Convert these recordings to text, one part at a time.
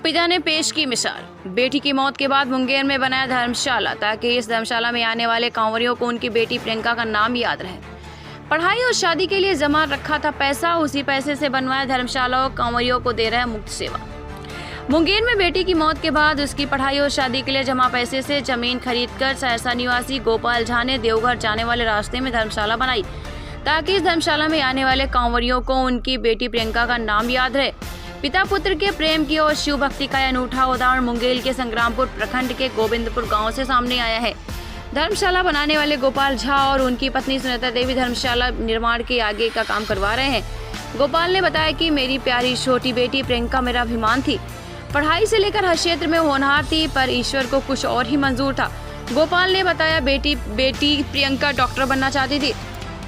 पिता ने पेश की मिसाल। बेटी की मौत के बाद मुंगेर में बनाया धर्मशाला ताकि इस धर्मशाला में आने वाले कांवरियों को उनकी बेटी प्रियंका का नाम याद रहे। पढ़ाई और शादी के लिए जमा रखा था पैसा, उसी पैसे से बनवाया धर्मशाला और कांवरियों को दे रहा है मुफ्त सेवा। मुंगेर में बेटी की मौत के बाद उसकी पढ़ाई और शादी के लिए जमा पैसे से जमीन खरीदकर सहरसा निवासी गोपाल झा ने देवघर जाने वाले रास्ते में धर्मशाला बनाई ताकि इस धर्मशाला में आने वाले कांवरियों को उनकी बेटी प्रियंका का नाम याद रहे। पिता पुत्र के प्रेम की और शिव भक्ति का अनूठा उदाहरण मुंगेर के संग्रामपुर प्रखंड के गोविंदपुर गांव से सामने आया है। धर्मशाला बनाने वाले गोपाल झा और उनकी पत्नी सुनीता देवी धर्मशाला निर्माण के आगे का काम करवा रहे हैं। गोपाल ने बताया कि मेरी प्यारी छोटी बेटी प्रियंका मेरा अभिमान थी। पढ़ाई से लेकर हर क्षेत्र में होनहार थी, पर ईश्वर को कुछ और ही मंजूर था। गोपाल ने बताया बेटी प्रियंका डॉक्टर बनना चाहती थी,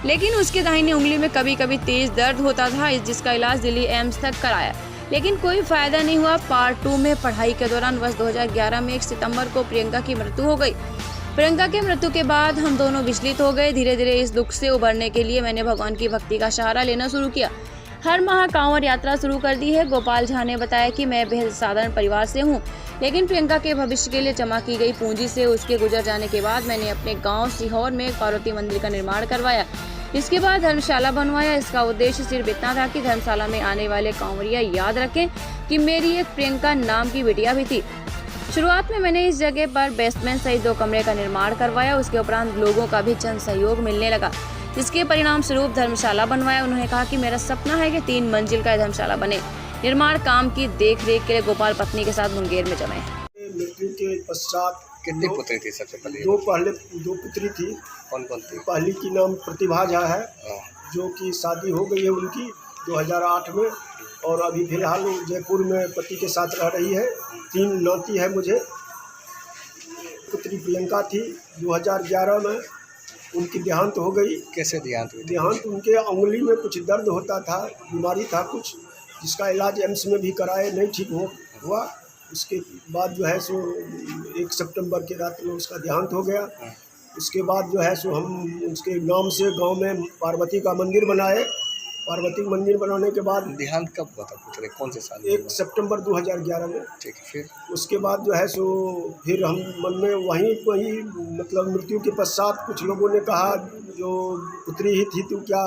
लेकिन उसके दाहिनी उंगली में कभी कभी तेज दर्द होता था, जिसका इलाज दिल्ली एम्स तक कराया, लेकिन कोई फायदा नहीं हुआ। पार्ट 2 में पढ़ाई के दौरान वर्ष 2011 में 1 सितंबर को प्रियंका की मृत्यु हो गई। प्रियंका की मृत्यु के बाद हम दोनों विचलित हो गए। धीरे धीरे इस दुख से उबरने के लिए मैंने भगवान की भक्ति का सहारा लेना शुरू किया। हर माह कांवड़ यात्रा शुरू कर दी है। गोपाल झा ने बताया कि मैं बेहद साधारण परिवार से हूँ, लेकिन प्रियंका के भविष्य के लिए जमा की गई पूंजी से उसके गुजर जाने के बाद मैंने अपने गाँव सीहोर में पार्वती मंदिर का निर्माण करवाया। इसके बाद धर्मशाला बनवाया। इसका उद्देश्य सिर्फ इतना था कि धर्मशाला में आने वाले कांवरिया याद रखें कि मेरी एक प्रियंका नाम की बिटिया भी थी। शुरुआत में मैंने इस जगह पर बेसमेंट सहित 2 कमरे का निर्माण करवाया। उसके उपरांत लोगों का भी जन सहयोग मिलने लगा, जिसके परिणाम स्वरूप धर्मशाला बनवाया। उन्होंने कहा कि मेरा सपना है कि 3 मंजिल का धर्मशाला बने। निर्माण काम की देख रेख के लिए गोपाल पत्नी के साथ मुंगेर में जमे। मृत्यु के पश्चात कितनी पुत्री थी सबसे पहले? 2 पुत्री थी। कौन कौन थी? पहली की नाम प्रतिभा झा है, जो कि शादी हो गई है उनकी 2008 में, और अभी फिलहाल जयपुर में पति के साथ रह रही है। 3 नाती है मुझे। पुत्री प्रियंका थी, 2011 में उनकी देहांत हो गई। कैसे देहांत हुई? देहांत उनके उंगली में कुछ दर्द होता था, बीमारी था कुछ, जिसका इलाज एम्स में भी कराए, नहीं ठीक हुआ। उसके बाद जो है सो 1 सितंबर की रात में उसका देहांत हो गया। उसके बाद जो है सो हम उसके नाम से गांव में पार्वती का मंदिर बनाए। पार्वती मंदिर बनाने के बाद देहांत कब हुआ था पुत्र? कौन से साल? 1 सितंबर 2011 में। ठीक है। फिर उसके बाद जो है सो फिर हम मन में वही मतलब मृत्यु के पश्चात कुछ लोगों ने कहा जो पुत्री ही थी तो क्या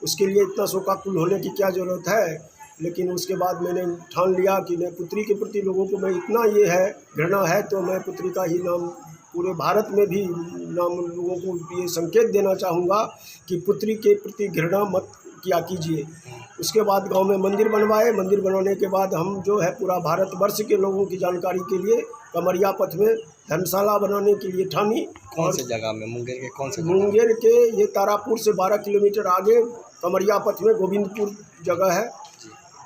उसके लिए इतना शोकाकुल होने की क्या ज़रूरत है। लेकिन उसके बाद मैंने ठान लिया कि मैं पुत्री के प्रति लोगों को मैं इतना ये है घृणा है, तो मैं पुत्री का ही नाम पूरे भारत में भी नाम लोगों को ये संकेत देना चाहूँगा कि पुत्री के प्रति घृणा मत किया कीजिए। उसके बाद गांव में मंदिर बनवाए। मंदिर बनाने के बाद हम जो है पूरा भारतवर्ष के लोगों की जानकारी के लिए कमरिया पथ में धर्मशाला बनाने के लिए ठानी। कौन से जगह में? मुंगेर के कौन से? मुंगेर के ये तारापुर से 12 किलोमीटर आगे कमरिया पथ में गोविंदपुर जगह है,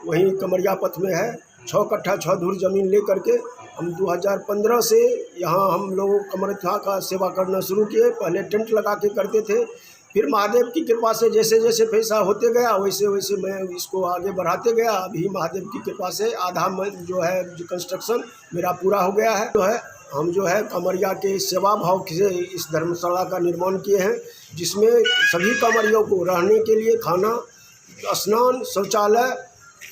वहीं कमरिया पथ में है। 6 कट्ठा 6 धुर जमीन ले करके हम 2015 से यहाँ हम लोग कमरिया का सेवा करना शुरू किए। पहले टेंट लगा के करते थे, फिर महादेव की कृपा से जैसे जैसे पैसा होते गया वैसे वैसे मैं इसको आगे बढ़ाते गया। अभी महादेव की कृपा से आधा जो है कंस्ट्रक्शन मेरा पूरा हो गया है। हम जो है कमरिया के सेवा भाव से इस धर्मशाला का निर्माण किए हैं, जिसमें सभी कमरियों को रहने के लिए खाना, स्नान, शौचालय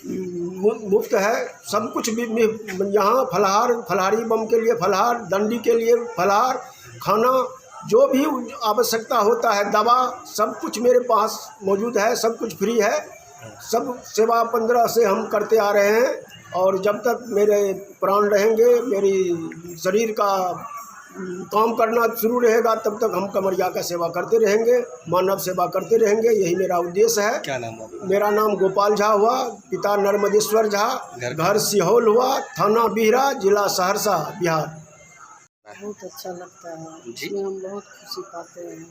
मुफ्त है। सब कुछ भी यहाँ फलाहारी बम के लिए फलाहार, दंडी के लिए फलाहार, खाना, जो भी आवश्यकता होता है, दवा, सब कुछ मेरे पास मौजूद है। सब कुछ फ्री है। सब सेवा 15 से हम करते आ रहे हैं, और जब तक मेरे प्राण रहेंगे, मेरी शरीर का काम करना शुरू रहेगा, तब तक हम कमरिया का सेवा करते रहेंगे, मानव सेवा करते रहेंगे। यही मेरा उद्देश्य है। क्या नाम है? मेरा नाम गोपाल झा हुआ, पिता नर्मदेश्वर झा, घर सीहोल हुआ, थाना बिहरा, जिला सहरसा, बिहार। बहुत अच्छा लगता है, जी? इसमें हम बहुत खुशी पाते हैं।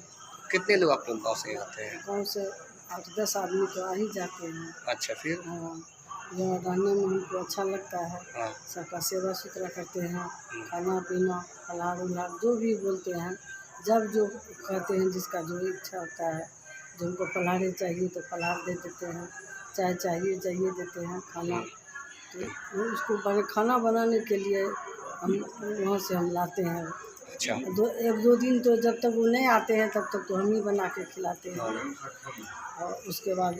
कितने लोग आपके गाँव से आते हैं? गाँव से 8-10 आदमी तो आ ही जाते हैं। अच्छा। फिर हाँ, यहाँ रहने में हमको अच्छा लगता है। हाँ। सबका सेवा सुथरा करते हैं, खाना पीना, फलाहार उलाहार जो भी बोलते हैं, जब जो कहते हैं, जिसका जो इच्छा होता है, जिनको फलाहार चाहिए तो फलाहार दे देते हैं, चाय चाहिए देते हैं, खाना तो उसको खाना बनाने के लिए हम वहाँ से हम लाते हैं। अच्छा। 1-2 दिन तो जब तक वो नहीं आते हैं तब तक तो हम ही बना के खिलाते हैं, और उसके बाद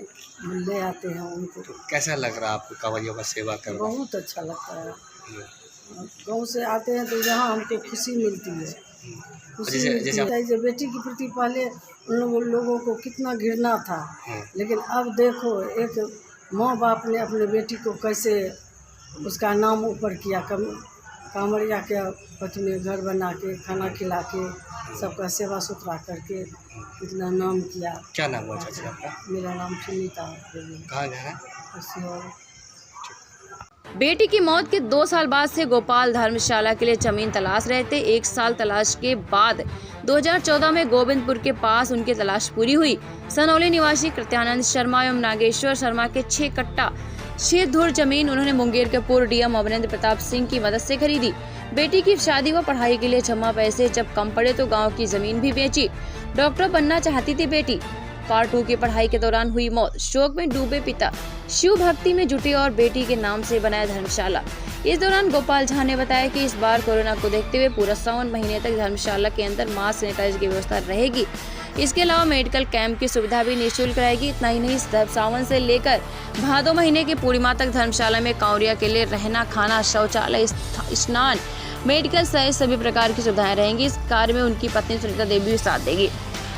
ले आते हैं उनको। तो कैसा लग रहा है आपको कांवरियों का सेवा करना? बहुत अच्छा लगता है। गाँव से आते हैं तो यहाँ हमको खुशी मिलती है। खुशी मिलती है। जैसे बेटी के प्रति पहले उन लोगों को कितना घृणा था, लेकिन अब देखो एक माँ बाप ने अपने बेटी को कैसे उसका नाम ऊपर किया। कांवरिया के पथ में घर बना के, खाना खिला के, सबका सेवा सुथरा करके कितना नाम किया। क्या नाम हुआ चाची आपका? मेरा नाम सुनीता देवी। कहाँ घर है? और बेटी की मौत के 2 साल बाद से गोपाल धर्मशाला के लिए जमीन तलाश रहे थे। 1 साल तलाश के बाद 2014 में गोविंदपुर के पास उनकी तलाश पूरी हुई। सनौली निवासी कृत्यानंद शर्मा एवं नागेश्वर शर्मा के 6 कट्टा 6 धुर जमीन उन्होंने मुंगेर के पूर्व डीएम अमरेंद्र प्रताप सिंह की मदद से खरीदी। बेटी की शादी व पढ़ाई के लिए जमा पैसे जब कम पड़े तो गाँव की जमीन भी बेची। डॉक्टर बनना चाहती थी बेटी। पार्ट 2 की पढ़ाई के दौरान हुई मौत। शोक में डूबे पिता, शिव भक्ति में जुटे और बेटी के नाम से बनाया धर्मशाला। इस दौरान गोपाल झा ने बताया कि इस बार कोरोना को देखते हुए पूरा सावन महीने तक धर्मशाला के अंदर मास्क सैनिटाइजर की व्यवस्था रहेगी। इसके अलावा मेडिकल कैंप की सुविधा भी निःशुल्क रहेगी। इतना ही नहीं, सावन से लेकर भादो महीने की पूर्णिमा तक धर्मशाला में कांवरिया के लिए रहना, खाना, शौचालय, स्नान, मेडिकल सहित सभी प्रकार की सुविधाएं रहेंगी। इस कार्य में उनकी पत्नी सुनीता देवी भी साथ देगी।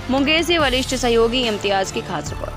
मुंगेर से वरिष्ठ सहयोगी इम्तियाज की खास रिपोर्ट।